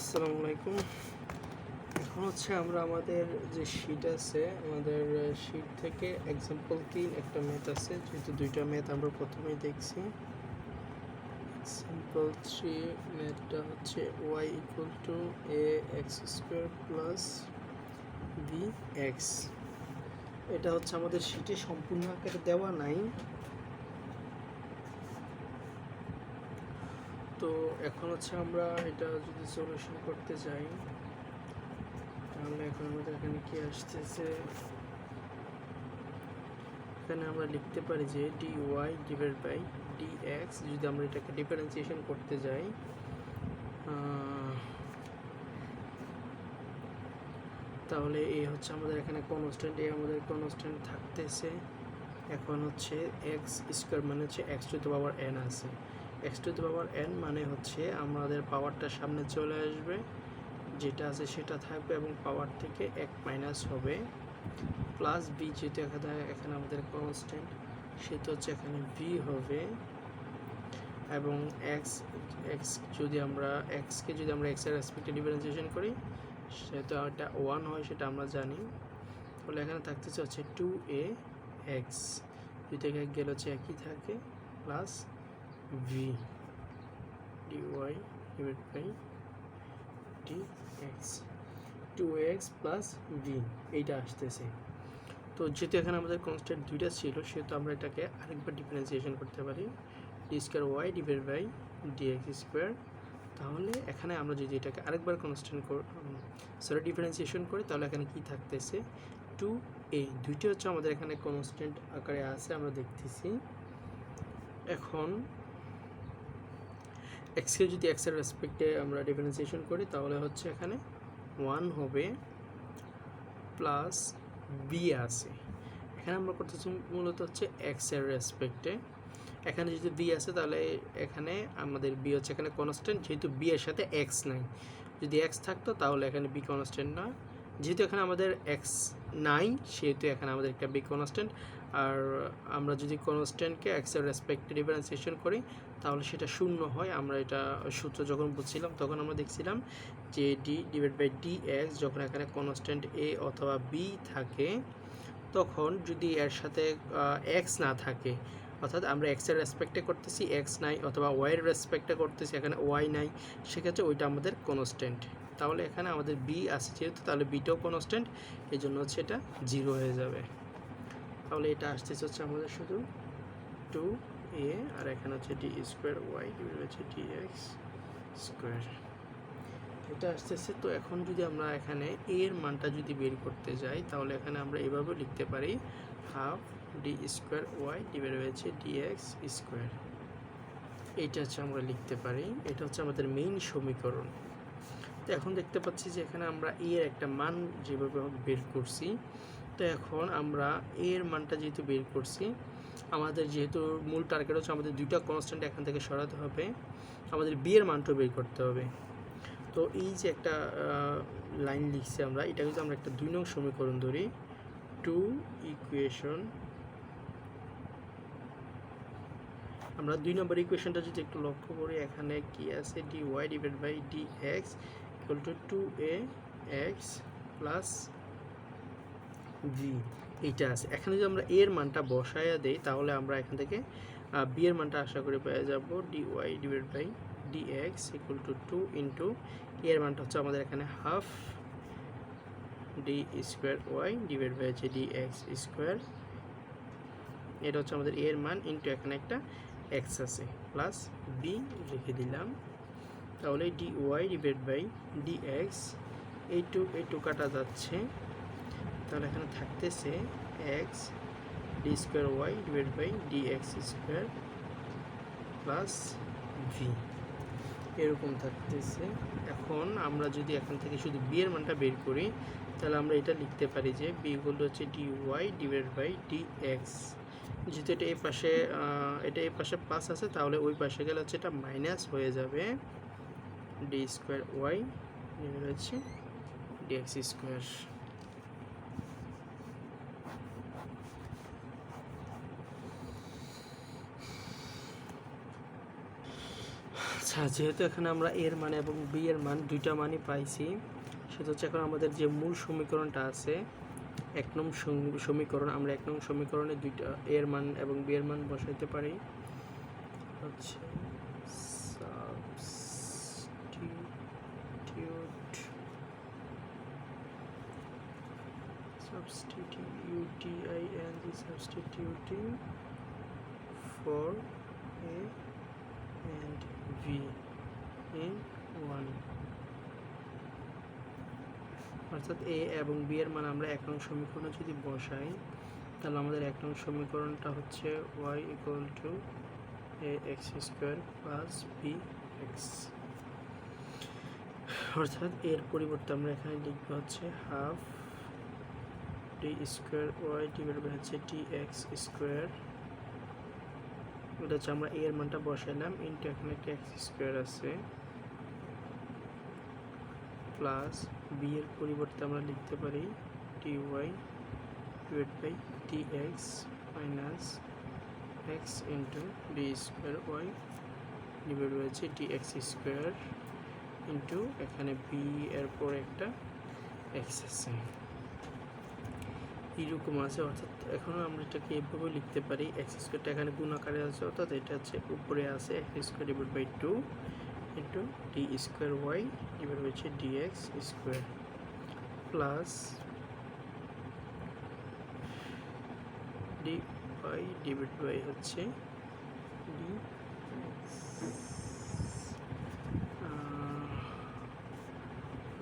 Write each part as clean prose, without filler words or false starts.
আসসালামু আলাইকুম। এখন আমরা আমাদের যে শীট আছে, আমাদের শীট থেকে এক্সাম্পল 3 একটা ম্যাথ আছে, যেহেতু দুইটা ম্যাথ আমরা প্রথমেই দেখছি। এক্সাম্পল 3 ম্যাথটা হচ্ছে y equal to a x square plus b x। এটা আমাদের শীটে সম্পূর্ণ আকারে দেওয়া নাই। তো এখন আমরা এটা যদি সলিউশন করতে যাই, তাহলে এখন আমাদের এখানে কি আসতেছে, এখানে আমরা লিখতে পারি যে dy ডিভাইড বাই dx। যদি আমরা এটাকে ডিফারেন্সিয়েশন করতে যাই, তাহলে এই আমাদের এখানে কনস্ট্যান্ট, এই আমাদের কনস্ট্যান্ট থাকতেছে। এখন x স্কোয়ার মানে x to the power n আছে। x to the power n মানে আমাদের পাওয়ারটা সামনে চলে আসবে, যেটা আছে সেটা থাকবে এবং পাওয়ার থেকে 1 মাইনাস হবে, প্লাস বি, যেহেতু এখানে আমাদের কনস্ট্যান্ট, সেটা এখানে ভি হবে। এবং এক্স যদি আমরা এক্সকে এক্সের রেসপেক্টে ডিফারেন্সিয়েশন করি, সেটা এটা 1 হয়, সেটা আমরা জানি। তাহলে এখানে থাকতেছে 2a এক্স, দুই থেকে এক গেলে একই থাকে, plus v dy divide by dx, 2x plus v এইটা আসতেছে। তো যেহেতু এখানে আমাদের কনস্ট্যান্ট দুইটা ছিল, সেহেতু আমরা এটাকে আরেকবার ডিফারেন্সিয়েশন করতে পারি, d square y divide by dx square. তাহলে এখানে আমরা যদি এটাকে আরেকবার ডিফারেন্সিয়েশন করি, তাহলে এখানে কি থাকতেছে, 2a। দুইটি আমাদের এখানে কনস্ট্যান্ট আকারে আছে, আমরা দেখতেছি। এখন এক্সকে যদি এক্সের রেসপেক্টে আমরা ডিফারেন্সিয়েশন করি, তাহলে এখানে 1 হবে, প্লাস বি আছে। এখানে আমরা করতেছি মূলত এক্সের রেসপেক্টে। এখানে যদি বি আছে, তাহলে এখানে আমাদের বি এখানে কনস্ট্যান্ট, যেহেতু বি এর সাথে এক্স নাই। যদি এক্স থাকতো তাহলে এখানে বি কনস্ট্যান্ট না, যেহেতু এখানে আমাদের এক্স নাই, সেহেতু এখানে আমাদের একটা বি কনস্ট্যান্ট। আর আমরা যদি কনস্ট্যান্টকে এক্সের রেসপেক্টে ডিফারেন্সিয়েশন করি, তাহলে সেটা শূন্য হয়। আমরা এটা সূত্র যখন বুঝছিলাম, তখন আমরা দেখছিলাম যে d divide by d x, যখন এখানে কনস্ট্যান্ট এ অথবা বি থাকে, তখন যদি এর সাথে এক্স না থাকে, অর্থাৎ আমরা এক্সের রেসপেক্টে করতেছি, এক্স নাই, অথবা ওয়াইয়ের রেসপেক্টে করতেছি, এখানে ওয়াই নাই, সেক্ষেত্রে ওইটা আমাদের কনস্ট্যান্ট। তাহলে এখানে আমাদের বি আছে যেহেতু, তাহলে বিটাও কনস্ট্যান্ট, এই জন্য এটা 0 হয়ে যাবে। তাহলে এটা আসতেছে আমাদের শুধু 2a, আর এখানে d square y d x square, এটা আসতেছে। তো এখন যদি আমরা এখানে এর মানটা যদি বের করতে যাই, তাহলে এখানে আমরা এভাবে লিখতে পারি, half d square y divide হয়েছে ডিএক্স স্কোয়ার। এইটা আমরা লিখতে পারি, এটা আমাদের মেইন সমীকরণ। তো এখন দেখতে পাচ্ছি যে এখানে আমরা এর একটা মান যেভাবে বের করছি। তো এখন আমরা এর মানটা যেহেতু বের করছি, আমাদের যেহেতু মূল টার্গেট আমাদের দুইটা কনস্ট্যান্ট এখান থেকে সরাতে হবে, আমাদের বি এর মানটাও বের করতে হবে। তো এই যে একটা লাইন লিখছি আমরা, এটা যদি আমরা একটা 2 নং সমীকরণ ধরি, 2 ইকুয়েশন, আমরা 2 নম্বর ইকুয়েশনটা যদি একটু লক্ষ্য করি, এখানে কি আছে, d y divide by d x equal to 2a x plus v, এইটা আছে। এখানে যদি আমরা এর মানটা বসাইয়া দেই, তাহলে আমরা এখান থেকে বি এর মানটা আশা করি পেয়ে যাব, d y divide by d x equal to 2 into এর মানটা আমাদের এখানে half d square y divide by d x square, এটা আমাদের এর মান, ইন্টু এখানে একটা এক্স আছে, প্লাস বি লিখে দিলাম। তাহলে d y divide by d x, এই টু কাটা যাচ্ছে, তাহলে এখানে থাকতেছে x d square y divide by d x square plus v, এরকম থাকতেছে। এখন আমরা যদি এখান থেকে শুধু বি এর মানটা বের করি, তাহলে আমরা এটা লিখতে পারি যে b equal to d y divide by d x. যেহেতু এটা এই পাশে প্লাস আছে, তাহলে ওই পাশে গেলে এটা মাইনাস হয়ে যাবে, d square y divide d x square. আচ্ছা, যেহেতু এখানে আমরা এর মান এবং বি এর মান দুইটা মানই পাইছি, সেটা হচ্ছে এখন আমাদের যে মূল সমীকরণটা আছে 1 নং সমীকরণ, আমরা 1 নং সমীকরণে দুইটা এর মান এবং বি এর মান বসাইতে পারি। হচ্ছে substituting for a and v in 1, অর্থাৎ এ এবং বি এর মান আমরা 1 নং সমীকরণে যদি বসাই, তাহলে আমাদের 1 নং সমীকরণটা হচ্ছে y equal to ax square plus bx, অর্থাৎ এর পরিবর্তে আমরা এখানে লিখবো হচ্ছে half d square y divide by হচ্ছে dx স্কোয়ার, এটা হচ্ছে আমরা এর মানটা বসাইলাম, ইন্টু এখানে একটা এক্স স্কোয়ার আছে, প্লাস বি এর পরিবর্তে আমরা লিখতে পারি dy divide by dx minus x into d square y divide by হচ্ছে dx স্কোয়ার ইন্টু এখানে বি এর পর একটা এক্স আছে, এরকম আছে। অর্থাৎ এখনও আমরা এটাকে এভাবে লিখতে পারি, এক্স স্কোয়ারটা এখানে গুণ আকারে আছে, অর্থাৎ এটা হচ্ছে উপরে আছে x square divide by 2 into d square y divide by হচ্ছে d x square plus d y divide by হচ্ছে ডি,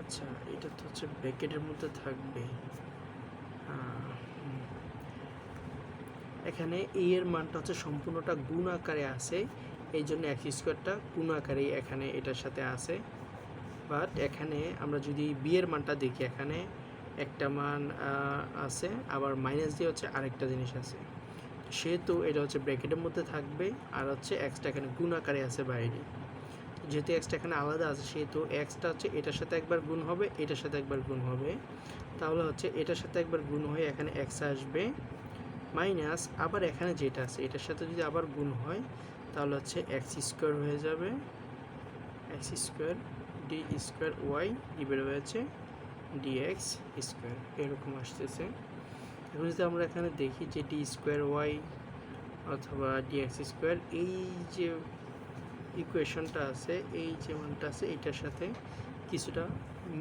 আচ্ছা এটা তো হচ্ছে ব্র্যাকেটের মধ্যে থাকবে, এখানে এ এর মানটা হচ্ছে সম্পূর্ণটা গুণ আকারে আছে, এই জন্য এক্স স্কোয়ারটা গুণ আকারেই এখানে এটার সাথে আছে। বাট এখানে আমরা যদি বি এর মানটা দেখি, এখানে একটা মান আছে, আবার মাইনাস দিয়ে হচ্ছে আরেকটা জিনিস আছে, সেহেতু এটা হচ্ছে ব্র্যাকেটের মধ্যে থাকবে, আর হচ্ছে এক্সটা এখানে গুণ আকারে আছে বাইরে, যেহেতু এক্সটা এখানে আলাদা আছে সেহেতু এক্সটা হচ্ছে এটার সাথে একবার গুণ হবে, এটার সাথে একবার গুণ হবে, তাহলে হচ্ছে এটার সাথে একবার গুণ হয়ে এখানে এক্স আসবে, মাইনাস আবার এখানে যেটা আছে এটার সাথে যদি আবার গুণ হয় তাহলে হচ্ছে এক্স স্কোয়ার হয়ে যাবে, x square d square y divide হয়েছে ডিএক্স স্কোয়ার, এরকম আসতেছে। এখন যদি আমরা এখানে দেখি যে ডি স্কোয়ার ওয়াই অথবা ডিএক্স স্কোয়ার, এই যে ইকুয়েশনটা আছে, এই যে মানটা আছে এটার সাথে কিছুটা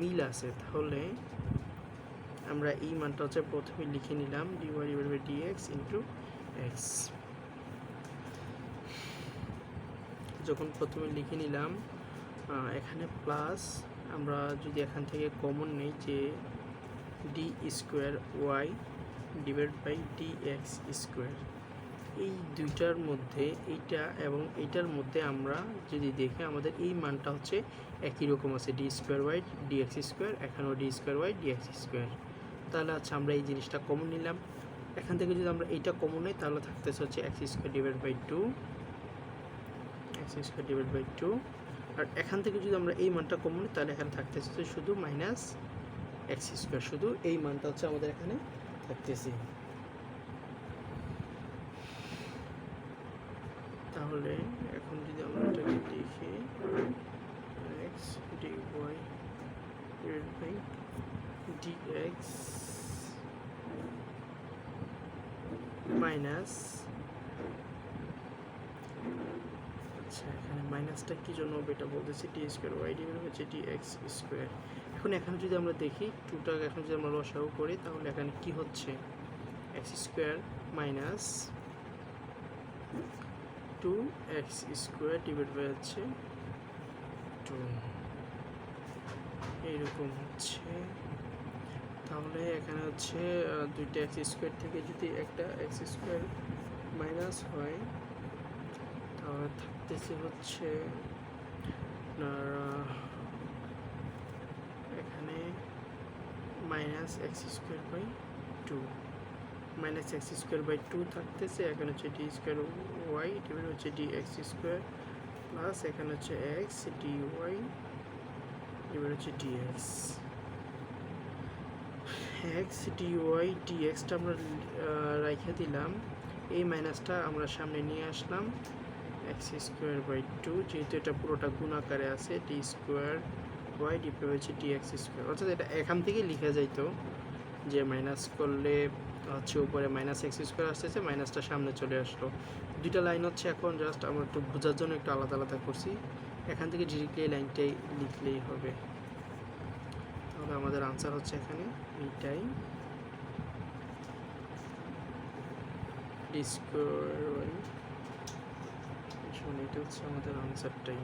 মিল আছে, তাহলে আমরা এই মানটা হচ্ছে প্রথমে লিখে নিলাম dy ডিভাইড বাই dx ইন্টু এক্স। যখন প্রথমে লিখে নিলাম এখানে প্লাস, আমরা যদি এখান থেকে কমন নেই যে d square y divide by dx square, এই দুইটার মধ্যে এইটা এবং এইটার মধ্যে আমরা যদি দেখি আমাদের এই মানটা হচ্ছে একই রকম আছে, d square y d x square, এখানেও d square y d x square, তাহলে আচ্ছা আমরা এই জিনিসটা কমন নিলাম, এখান থেকে যদি আমরা এইটা কমন নিই তাহলে থাকতেছে হচ্ছে x square divide by 2, x square divide by 2, আর এখান থেকে যদি আমরা এই মানটা কমন নিই তাহলে এখানে থাকতেছে শুধু মাইনাস এক্স স্কোয়ার, শুধু এই মানটা হচ্ছে আমাদের এখানে থাকতেছে। তাহলে এখন যদি আমরা এটাকে দেখি x d y divide by d x minus, আচ্ছা এখানে মাইনাসটা কি জন্য হবে এটা বলতেছি, ডি স্কোয়ার ওয়াই ডিভাইড হচ্ছে ডিএক্স স্কোয়ার। এখন এখানে যদি আমরা দেখি টুটা এখন যদি আমরা লসাগু করি তাহলে এখানে কি হচ্ছে, x square minus 2x square divide by হচ্ছে 2, এইরকম হচ্ছে। তাহলে এখানে হচ্ছে দুইটা এক্স স্কোয়ার থেকে যদি একটা এক্স স্কোয়ার মাইনাস হয় তাহলে থাকতেছে হচ্ছে আপনার এখানে minus x square by 2, minus x square by 2 থাকতেছে, এখানে হচ্ছে ডি স্কোয়ার ওয়াই ডিভাইড হচ্ছে ডি এক্স স্কোয়ার প্লাস এখানে হচ্ছে এক্স ডি ওয়াই ডিভাইড হচ্ছে ডিএক্স, এক্স ডি ওয়াই ডিএক্সটা আমরা রাইখে দিলাম, এই মাইনাসটা আমরা সামনে নিয়ে আসলাম, এক্স স্কোয়ার বাই টু, যেহেতু এটা পুরোটা গুণ আকারে আছে, ডি স্কোয়ার ওয়াই ডিপে হচ্ছে ডি এক্স স্কোয়ার। অর্থাৎ এটা এখান থেকেই লিখা যাইতো যে মাইনাস করলে হচ্ছে উপরে মাইনাস এক্স স্কোয়ার আসতেছে, মাইনাসটা সামনে চলে আসলো। দুইটা লাইন হচ্ছে এখন জাস্ট আমরা একটু বোঝার জন্য একটু আলাদা আলাদা করছি, এখান থেকে ডিরেক্টলি এই লাইনটাই লিখলেই হবে। তাহলে আমাদের আনসার হচ্ছে এখানে এইটাই, ডি স্কোয়ার ওয়াই, এটা হচ্ছে আমাদের আনসারটাই।